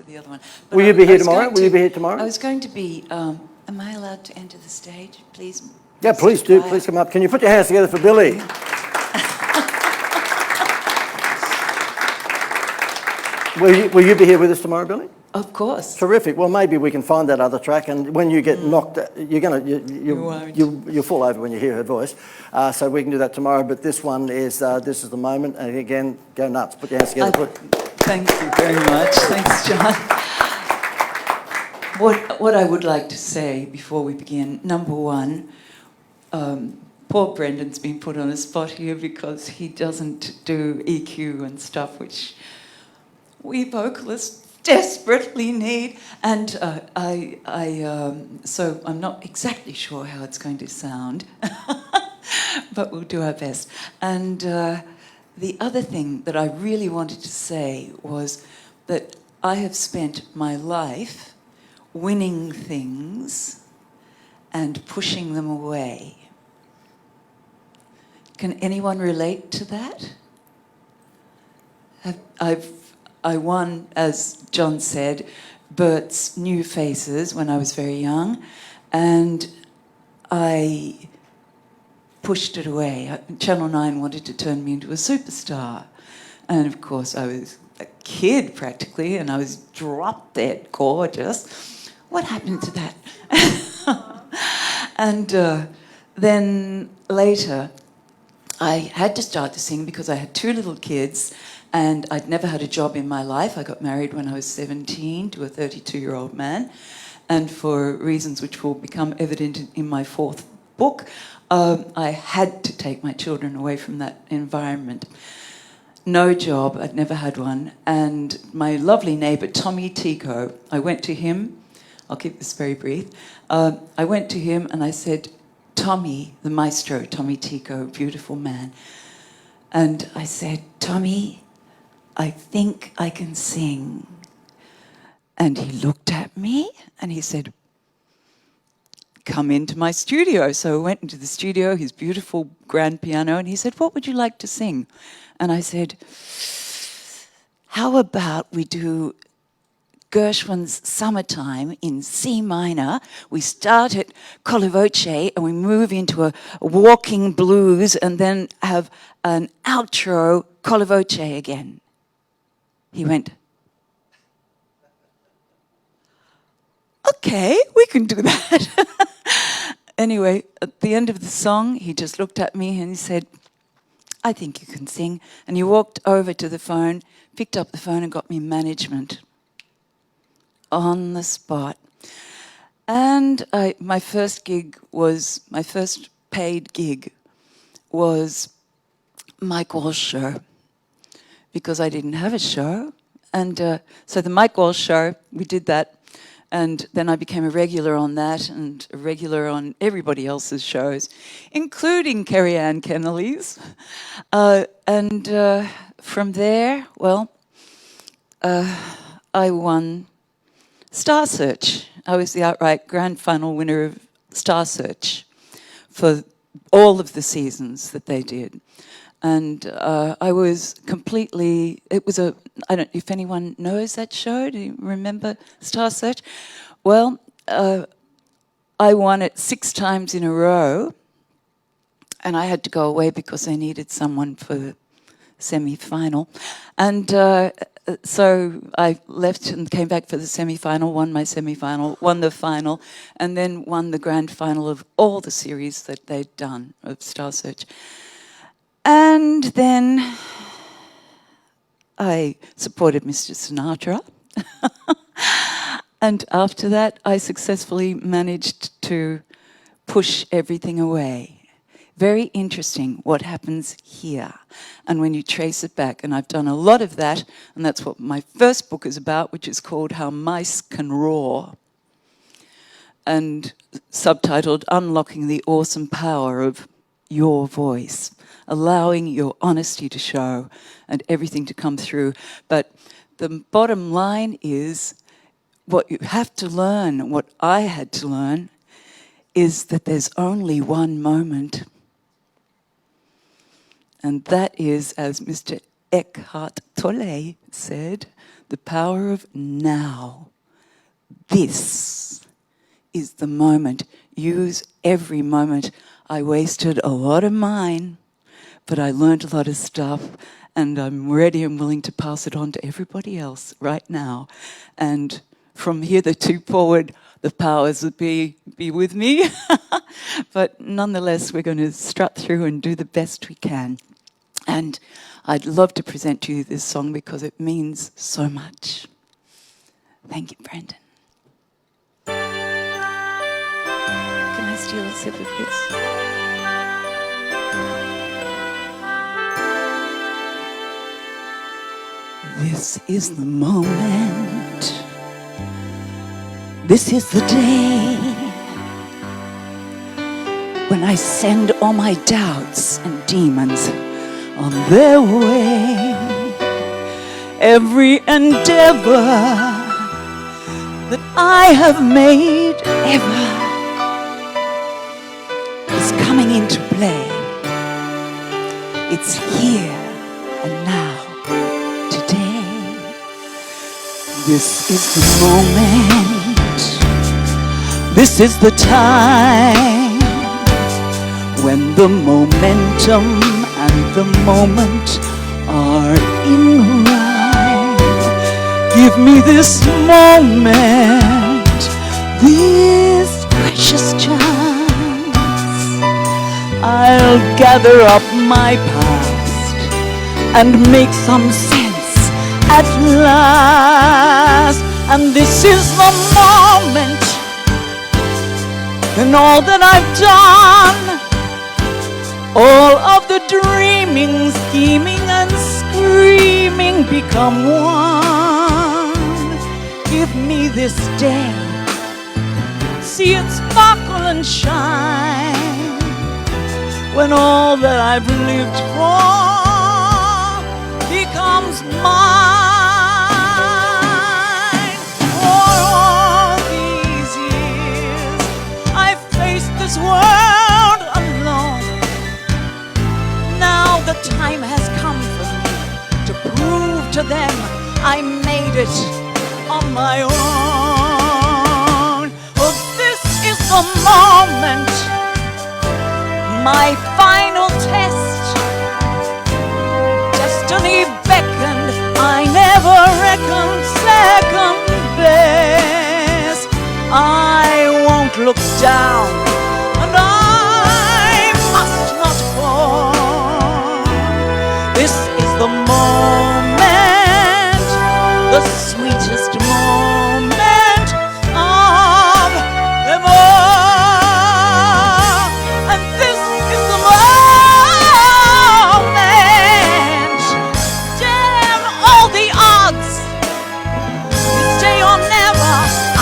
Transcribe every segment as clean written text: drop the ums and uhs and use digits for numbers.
for the other one. But will you be here tomorrow? Will you be here tomorrow? I was going to be... am I allowed to enter the stage, please? Yeah, please do. Please come up. Can you put your hands together for Billy? Will you be here with us tomorrow, Billy? Of course. Terrific. Well, maybe we can find that other track, and when you get knocked, you'll fall over when you hear her voice. So we can do that tomorrow. But this one is this is the moment, and again, go nuts. Put your hands together. Thank you very much. Thanks, John. What I would like to say before we begin, number one, poor Brendan's been put on a spot here because he doesn't do EQ and stuff, which we vocalists desperately need, and so I'm not exactly sure how it's going to sound, but we'll do our best. And the other thing that I really wanted to say was that I have spent my life winning things and pushing them away. Can anyone relate to that? I won, as John said, Bert's New Faces when I was very young, and I pushed it away. Channel 9 wanted to turn me into a superstar. And of course, I was a kid practically, and I was drop dead gorgeous. What happened to that? And then later, I had to start to sing because I had 2 little kids, and I'd never had a job in my life. I got married when I was 17 to a 32-year-old man. And for reasons which will become evident in my 4th book, I had to take my children away from that environment. No job, I'd never had one. And my lovely neighbour, Tommy Tico, I went to him. I'll keep this very brief. I went to him and I said, Tommy, the maestro, Tommy Tico, beautiful man. And I said, Tommy, I think I can sing. And he looked at me and he said, come into my studio. So I went into the studio, his beautiful grand piano, and he said, what would you like to sing? And I said, how about we do Gershwin's Summertime in C minor. We start at Colle Voce and we move into a walking blues and then have an outro Colle Voce again. He went, okay, we can do that. Anyway, at the end of the song, he just looked at me and he said, I think you can sing. And he walked over to the phone, picked up the phone and got me management. On the spot. And my first paid gig was Mike Walsh show, because I didn't have a show. And so the Mike Walsh show, we did that, and then I became a regular on that and a regular on everybody else's shows, including Kerry Ann Kennelly's. And from there, well, I won Star Search. I was the outright grand final winner of Star Search for all of the seasons that they did. And I was completely, it was I don't know if anyone knows that show. Do you remember Star Search? Well, I won it 6 times in a row, and I had to go away because they needed someone for the semi-final. And so I left and came back for the semi-final, won my semi-final, won the final, and then won the grand final of all the series that they'd done of Star Search. And then I supported Mr. Sinatra. And after that, I successfully managed to push everything away. Very interesting what happens here. And when you trace it back, and I've done a lot of that, and that's what my first book is about, which is called How Mice Can Roar, and subtitled Unlocking the Awesome Power of Your Voice, allowing your honesty to show and everything to come through. But the bottom line is, what you have to learn, what I had to learn, is that there's only one moment. And that is, as Mr. Eckhart Tolle said, The power of now. This is the moment. Use every moment. I wasted a lot of mine, but I learned a lot of stuff, and I'm ready and willing to pass it on to everybody else right now. And from here to forward, the powers that be with me. But nonetheless, we're going to strut through and do the best we can. And I'd love to present to you this song because it means so much. Thank you, Brandon. Can I steal a sip of this? This is the moment. This is the day when I send all my doubts and demons on their way. Every endeavor that I have made ever is coming into play. It's here and now, today. This is the moment. This is the time when the momentum and the moment are in rhyme. Give me this moment, this precious chance. I'll gather up my past and make some sense at last. And this is the moment, and all that I've done, all of the dreaming, scheming, and screaming become one. Give me this day, see it sparkle and shine, when all that I've lived for becomes mine. For all these years I've faced this world alone. Now the time has come for me to prove to them I made it on my own. Oh, this is the moment, my final test. Destiny beckoned, I never reckoned second best. I won't look down, and I must not fall. This is the moment, the sweetest moment of them all. And this is the moment. Damn all the odds. This day or never,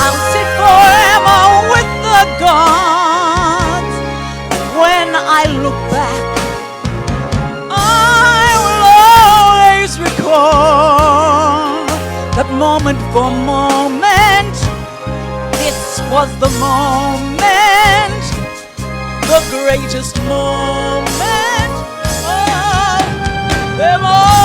I'll sit forever with the gods. And when I look back, recall that moment for moment. This was the moment, the greatest moment of them all.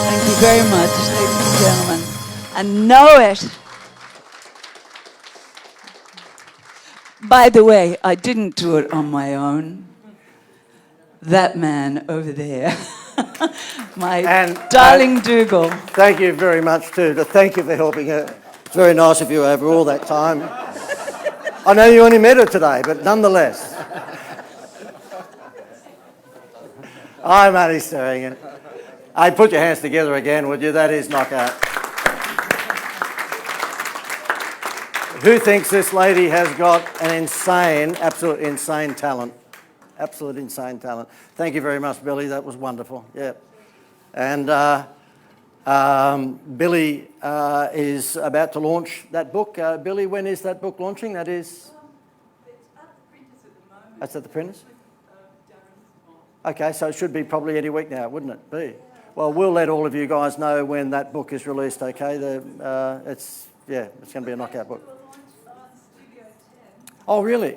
Thank you very much, ladies and gentlemen. And know it. By the way, I didn't do it on my own. That man over there, my darling Dougal. Thank you very much too. Thank you for helping her. It's very nice of you over all that time. I know you only met her today, but nonetheless. I'm only stirring it. Hey, put your hands together again, would you? That is knockout. Who thinks this lady has got an insane, absolute insane talent? Absolute insane talent. Thank you very much, Billy. That was wonderful. Yeah. And Billy is about to launch that book. Billy, when is that book launching? That is? It's at the printers at the moment. That's at the printers? Okay, so it should be probably any week now, wouldn't it be? Well, we'll let all of you guys know when that book is released, okay? It's going to be a knockout book. Oh, really?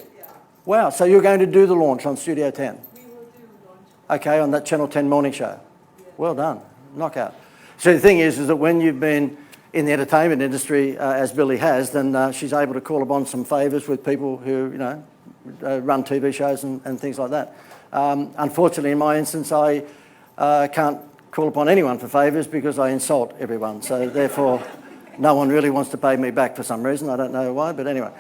Wow, so you're going to do the launch on Studio 10? We will do the launch. Okay, on that Channel 10 morning show? Yeah. Well done, knockout. So the thing is that when you've been in the entertainment industry, as Billy has, then she's able to call upon some favours with people who, run TV shows and things like that. Unfortunately, in my instance, I can't call upon anyone for favours because I insult everyone. So therefore, no one really wants to pay me back for some reason. I don't know why, but anyway.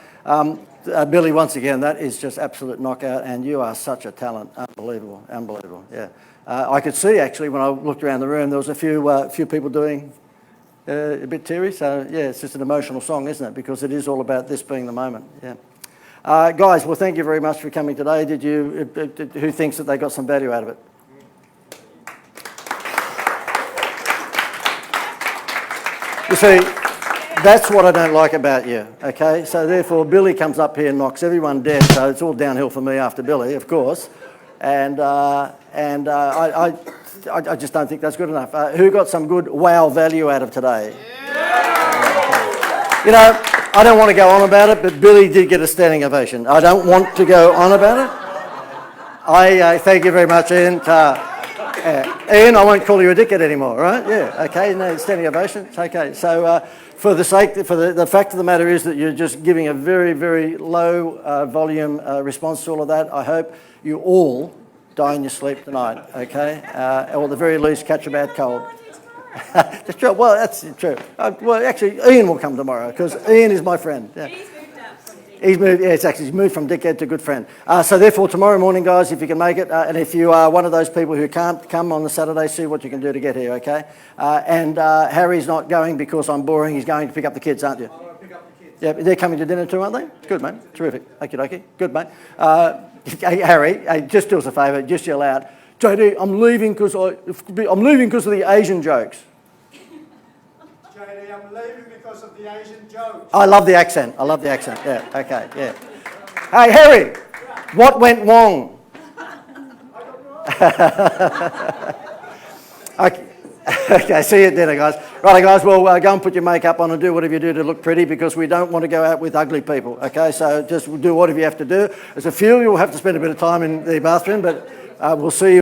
Billy, once again, that is just absolute knockout, and you are such a talent. Unbelievable, unbelievable, yeah. I could see, actually, when I looked around the room, there was a few people doing a bit teary. So, yeah, it's just an emotional song, isn't it? Because it is all about this being the moment, yeah. Guys, well, thank you very much for coming today. Who thinks that they got some value out of it? You see, that's what I don't like about you, okay? So therefore, Billy comes up here and knocks everyone dead, so it's all downhill for me after Billy, of course. And I just don't think that's good enough. Who got some good wow value out of today? Yeah. You know, I don't want to go on about it, but Billy did get a standing ovation. I don't want to go on about it. I thank you very much, Ian. Ian, I won't call you a dickhead anymore, right? Yeah, okay, no, standing ovation, it's okay. So for the fact of the matter is that you're just giving a very, very low volume response to all of that. I hope you all die in your sleep tonight, okay? Or at the very least, catch a bad cold. That's true. Well, that's true. Well, actually, Ian will come tomorrow because Ian is my friend. Yeah. He's moved from dickhead to good friend. So therefore, tomorrow morning, guys, if you can make it, and if you are one of those people who can't come on the Saturday, see what you can do to get here, okay? And Harry's not going because I'm boring. He's going to pick up the kids, aren't you? I'm going to pick up the kids. Yeah, they're coming to dinner too, aren't they? Good, mate. Terrific. Okie dokie. Good, mate. Hey, Harry, just do us a favour. Just yell out, JD, I'm leaving because of the Asian jokes. JD, I'm leaving because of the Asian jokes. I love the accent. I love the accent. Yeah, okay, yeah. Hey, Harry, what went wrong? Okay, see you at dinner, guys. Right, guys, well, go and put your makeup on and do whatever you do to look pretty because we don't want to go out with ugly people, okay? So just do whatever you have to do. There's a few you'll have to spend a bit of time in the bathroom, but we'll see you.